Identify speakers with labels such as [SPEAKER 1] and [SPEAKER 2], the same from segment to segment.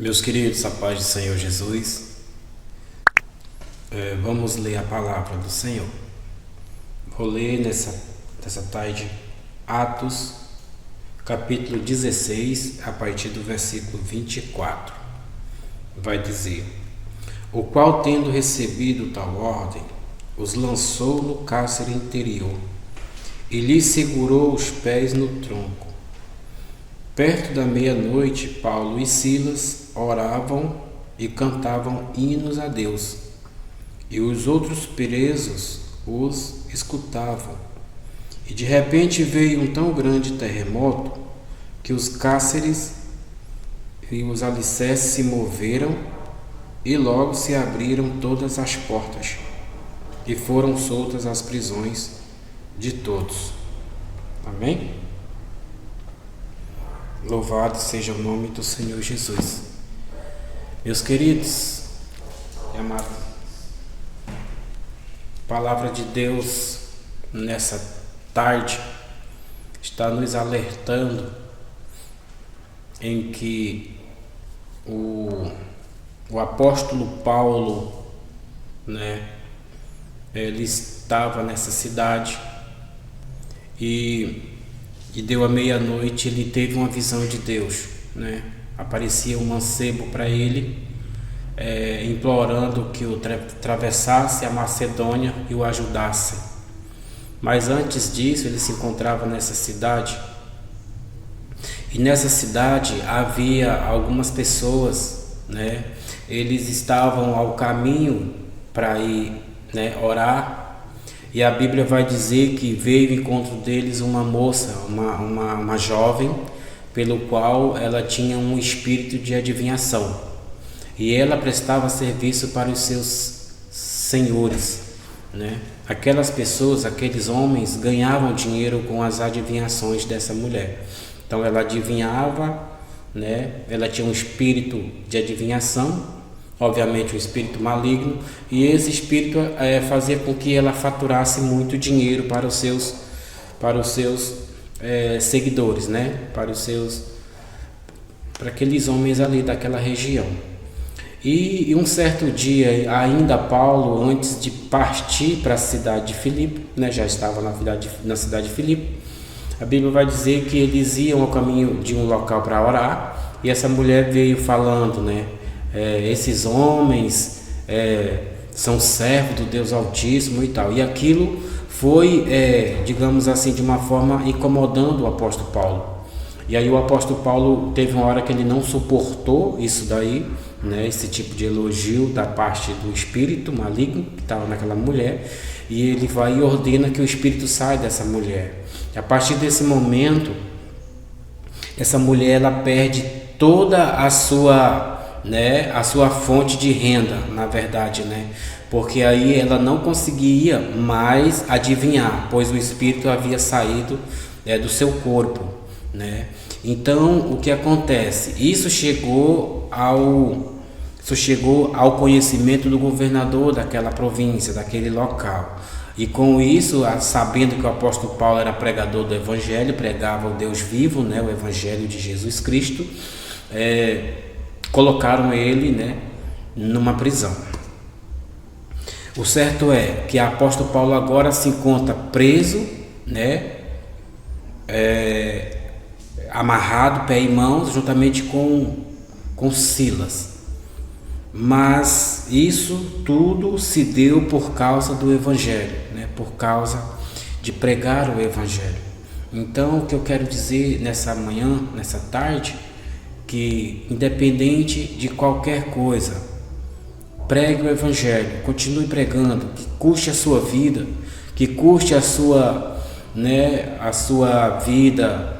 [SPEAKER 1] Meus queridos, a paz do Senhor Jesus, vamos ler a palavra do Senhor. Vou ler nessa tarde Atos, capítulo 16, a partir do versículo 24. Vai dizer: o qual, tendo recebido tal ordem, os lançou no cárcere interior e lhes segurou os pés no tronco. Perto da meia-noite, Paulo e Silas oravam e cantavam hinos a Deus, e os outros presos os escutavam. E de repente veio um tão grande terremoto que os cárceres e os alicerces se moveram, e logo se abriram todas as portas, e foram soltas as prisões de todos. Amém? Louvado seja o nome do Senhor Jesus. Meus queridos e amados, a palavra de Deus nessa tarde está nos alertando em que o apóstolo Paulo, ele estava nessa cidade e deu a meia-noite. Ele teve uma visão de Deus, Aparecia um mancebo para ele, implorando que o atravessasse a Macedônia e o ajudasse. Mas antes disso, ele se encontrava nessa cidade, e nessa cidade havia algumas pessoas, Eles estavam ao caminho para ir, orar. E a Bíblia vai dizer que veio ao encontro deles uma moça, uma jovem, pelo qual ela tinha um espírito de adivinhação. E ela prestava serviço para os seus senhores. Aquelas pessoas, aqueles homens, ganhavam dinheiro com as adivinhações dessa mulher. Então ela adivinhava, ela tinha um espírito de adivinhação, obviamente um espírito maligno, e esse espírito fazia com que ela faturasse muito dinheiro para os seus seguidores, para aqueles homens ali daquela região. E um certo dia, ainda Paulo, antes de partir para a cidade de Filipe, já estava na cidade de Filipe, a Bíblia vai dizer que eles iam ao caminho de um local para orar, e essa mulher veio falando, esses homens são servos do Deus Altíssimo e tal. E aquilo foi, digamos assim, de uma forma incomodando o apóstolo Paulo. E aí o apóstolo Paulo teve uma hora que ele não suportou isso daí, esse tipo de elogio da parte do espírito maligno que estava naquela mulher, e ele vai e ordena que o espírito saia dessa mulher. E a partir desse momento, essa mulher ela perde toda a sua fonte de renda, na verdade, porque aí ela não conseguia mais adivinhar, pois o espírito havia saído do seu corpo, Então, o que acontece? Isso chegou ao conhecimento do governador daquela província, daquele local. E com isso, sabendo que o apóstolo Paulo era pregador do evangelho, pregava o Deus vivo, o evangelho de Jesus Cristo, colocaram ele, numa prisão. O certo é que o apóstolo Paulo agora se encontra preso, amarrado, pé e mãos, juntamente com Silas. Mas isso tudo se deu por causa do evangelho, por causa de pregar o evangelho. Então, o que eu quero dizer nessa manhã, nessa tarde, que independente de qualquer coisa, pregue o evangelho, continue pregando, que custe a sua vida, que custe a sua vida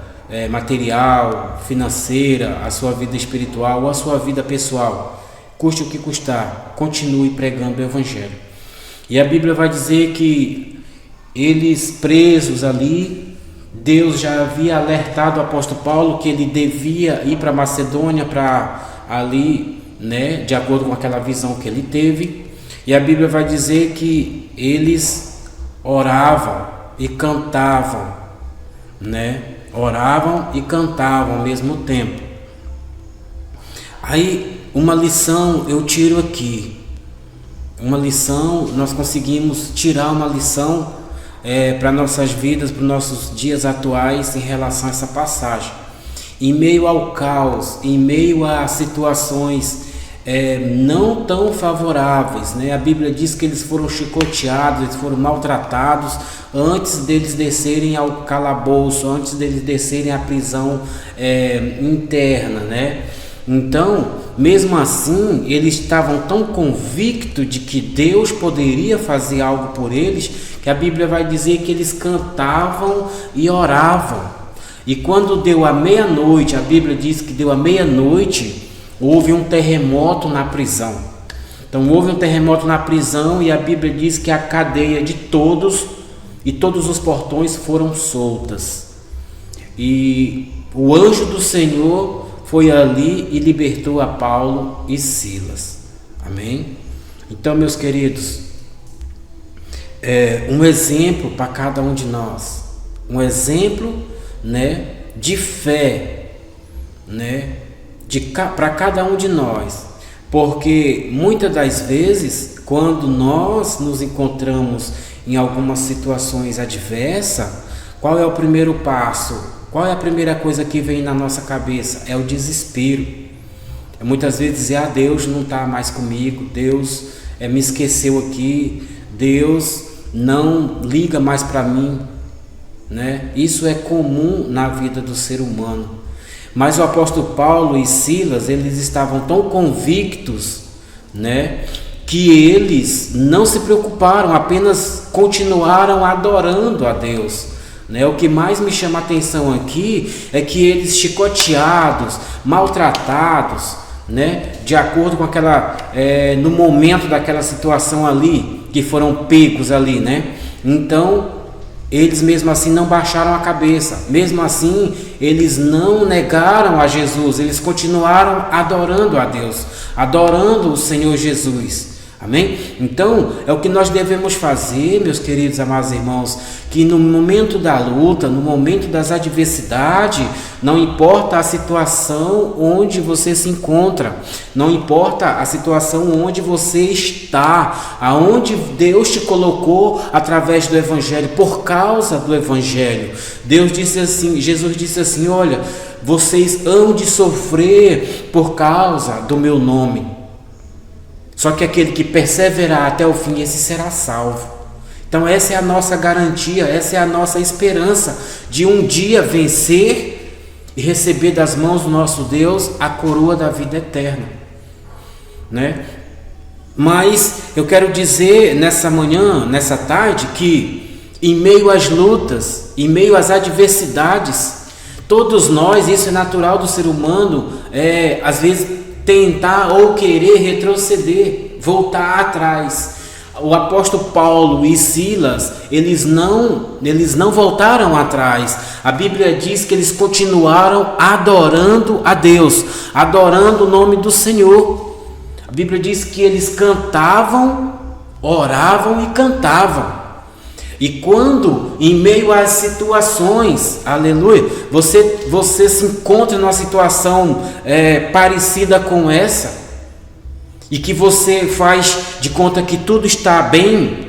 [SPEAKER 1] material, financeira, a sua vida espiritual ou a sua vida pessoal, custe o que custar, continue pregando o evangelho. E a Bíblia vai dizer que eles presos ali, Deus já havia alertado o apóstolo Paulo que ele devia ir para Macedônia, para ali, de acordo com aquela visão que ele teve. E a Bíblia vai dizer que eles oravam e cantavam, oravam e cantavam ao mesmo tempo. Aí uma lição eu tiro aqui. Uma lição, nós conseguimos tirar uma lição para nossas vidas, para os nossos dias atuais em relação a essa passagem. Em meio ao caos, em meio a situações não tão favoráveis, né? A Bíblia diz que eles foram chicoteados, eles foram maltratados antes deles descerem ao calabouço, antes deles descerem à prisão interna, né? Então, mesmo assim, eles estavam tão convictos de que Deus poderia fazer algo por eles, que a Bíblia vai dizer que eles cantavam e oravam. E quando deu a meia-noite, a Bíblia diz que deu a meia-noite, houve um terremoto na prisão. Então houve um terremoto na prisão e a Bíblia diz que a cadeia de todos e todos os portões foram soltas. E o anjo do Senhor foi ali e libertou a Paulo e Silas. Amém? Então, meus queridos, um exemplo para cada um de nós. Um exemplo, né, de fé, né, para cada um de nós, porque muitas das vezes quando nós nos encontramos em algumas situações adversas, qual é o primeiro passo? Qual é a primeira coisa que vem na nossa cabeça? É o desespero. Muitas vezes dizer, Deus não está mais comigo, Deus me esqueceu aqui, Deus não liga mais para mim, né? Isso é comum na vida do ser humano. Mas o apóstolo Paulo e Silas, eles estavam tão convictos, né, que eles não se preocuparam, apenas continuaram adorando a Deus, né? O que mais me chama a atenção aqui é que eles, chicoteados, maltratados, né, de acordo com no momento daquela situação ali, que foram pegos ali, né? Então, eles mesmo assim não baixaram a cabeça, mesmo assim eles não negaram a Jesus, eles continuaram adorando a Deus, adorando o Senhor Jesus. Amém? Então, é o que nós devemos fazer, meus queridos amados irmãos, que no momento da luta, no momento das adversidades, não importa a situação onde você se encontra, não importa a situação onde você está, aonde Deus te colocou através do Evangelho, por causa do Evangelho. Deus disse assim, Jesus disse assim, olha, vocês hão de sofrer por causa do meu nome. Só que aquele que perseverar até o fim, esse será salvo. Então essa é a nossa garantia, essa é a nossa esperança de um dia vencer e receber das mãos do nosso Deus a coroa da vida eterna, né? Mas eu quero dizer nessa manhã, nessa tarde, que em meio às lutas, em meio às adversidades, todos nós, isso é natural do ser humano, às vezes tentar ou querer retroceder, voltar atrás. O apóstolo Paulo e Silas, eles não voltaram atrás. A Bíblia diz que eles continuaram adorando a Deus, adorando o nome do Senhor. A Bíblia diz que eles cantavam, oravam e cantavam. E quando, em meio às situações, aleluia, você se encontra numa situação parecida com essa, e que você faz de conta que tudo está bem,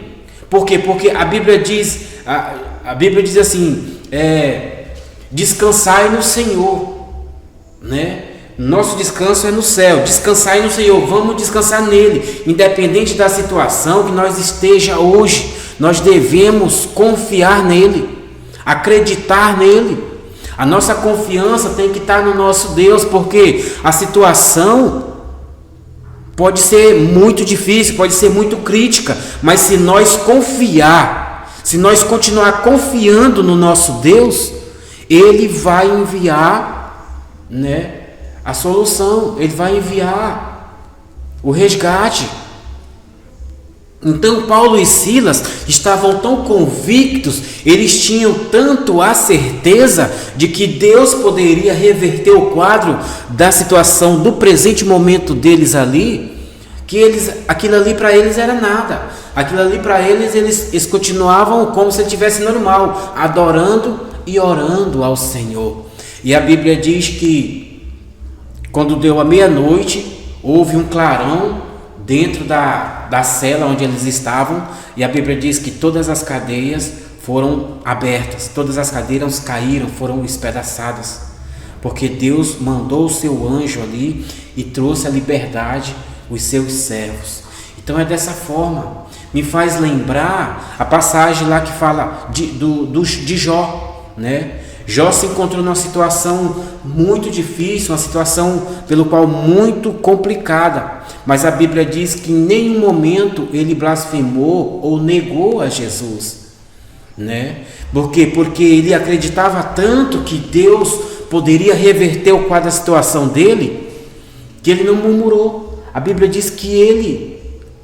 [SPEAKER 1] por quê? Porque a Bíblia diz assim, descansai no Senhor, né? Nosso descanso é no céu, descansai no Senhor, vamos descansar nele, independente da situação que nós esteja hoje. Nós devemos confiar nele, acreditar nele. A nossa confiança tem que estar no nosso Deus, porque a situação pode ser muito difícil, pode ser muito crítica, mas se nós confiar, se nós continuar confiando no nosso Deus, Ele vai enviar, né, a solução, Ele vai enviar o resgate. Então Paulo e Silas estavam tão convictos, eles tinham tanto a certeza de que Deus poderia reverter o quadro da situação do presente momento deles ali, que aquilo ali para eles era nada. Aquilo ali para eles continuavam como se estivesse normal, adorando e orando ao Senhor. E a Bíblia diz que quando deu a meia-noite, houve um clarão dentro da cela onde eles estavam, e a Bíblia diz que todas as cadeias foram abertas, todas as cadeias caíram, foram espedaçadas, porque Deus mandou o seu anjo ali e trouxe a liberdade os seus servos. Então é dessa forma. Me faz lembrar a passagem lá que fala de Jó, né? Jó se encontrou numa situação muito difícil, uma situação pelo qual muito complicada, mas a Bíblia diz que em nenhum momento ele blasfemou ou negou a Jesus, né? Por quê? Porque ele acreditava tanto que Deus poderia reverter o quadro da situação dele, que ele não murmurou. A Bíblia diz que ele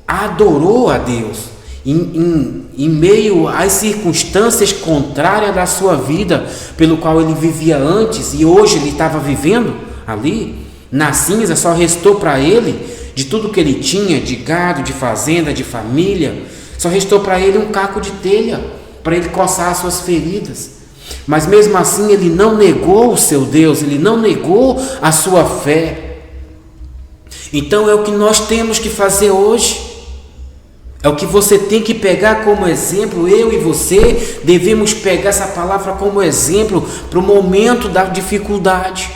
[SPEAKER 1] adorou a Deus em meio às circunstâncias contrárias da sua vida, pelo qual ele vivia antes e hoje ele estava vivendo ali na cinza. Só restou para ele, de tudo que ele tinha, de gado, de fazenda, de família, só restou para ele um caco de telha para ele coçar as suas feridas. Mas mesmo assim ele não negou o seu Deus, ele não negou a sua fé. Então é o que nós temos que fazer hoje. É o que você tem que pegar como exemplo. Eu e você devemos pegar essa palavra como exemplo para o momento da dificuldade.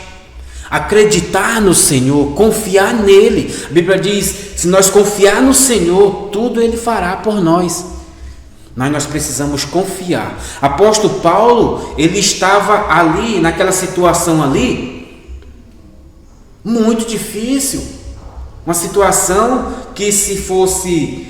[SPEAKER 1] Acreditar no Senhor, confiar nele. A Bíblia diz, se nós confiar no Senhor, tudo ele fará por nós. Mas nós precisamos confiar. Apóstolo Paulo, ele estava ali, naquela situação ali, muito difícil. Uma situação que se fosse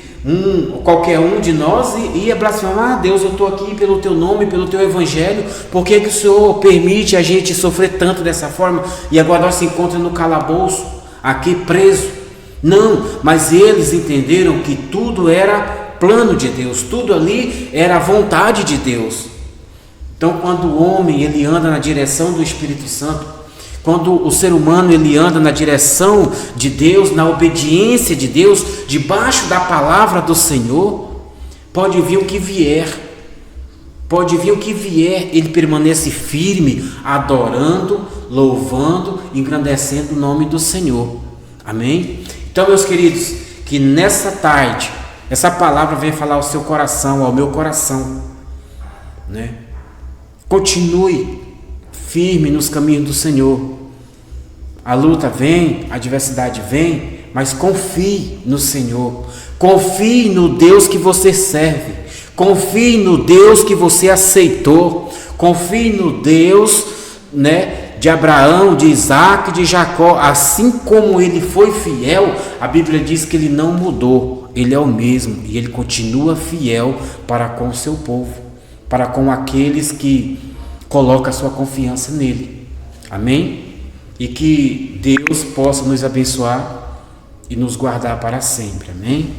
[SPEAKER 1] qualquer um de nós ia blasfemar: Deus, eu estou aqui pelo teu nome, pelo teu evangelho, por que o Senhor permite a gente sofrer tanto dessa forma e agora nós se encontramos no calabouço, aqui preso? Não, mas eles entenderam que tudo era plano de Deus, tudo ali era a vontade de Deus. Então quando o homem ele anda na direção do Espírito Santo, quando o ser humano ele anda na direção de Deus, na obediência de Deus, debaixo da palavra do Senhor, pode vir o que vier, ele permanece firme, adorando, louvando, engrandecendo o nome do Senhor. Amém? Então, meus queridos, que nessa tarde essa palavra venha falar ao seu coração, ao meu coração, né? Continue firme nos caminhos do Senhor. A luta vem, a adversidade vem, mas confie no Senhor. Confie no Deus que você serve. Confie no Deus que você aceitou. Confie no Deus, né, de Abraão, de Isaac, de Jacó. Assim como ele foi fiel, a Bíblia diz que ele não mudou. Ele é o mesmo e ele continua fiel para com o seu povo, para com aqueles que coloca a sua confiança nele. Amém? E que Deus possa nos abençoar e nos guardar para sempre. Amém?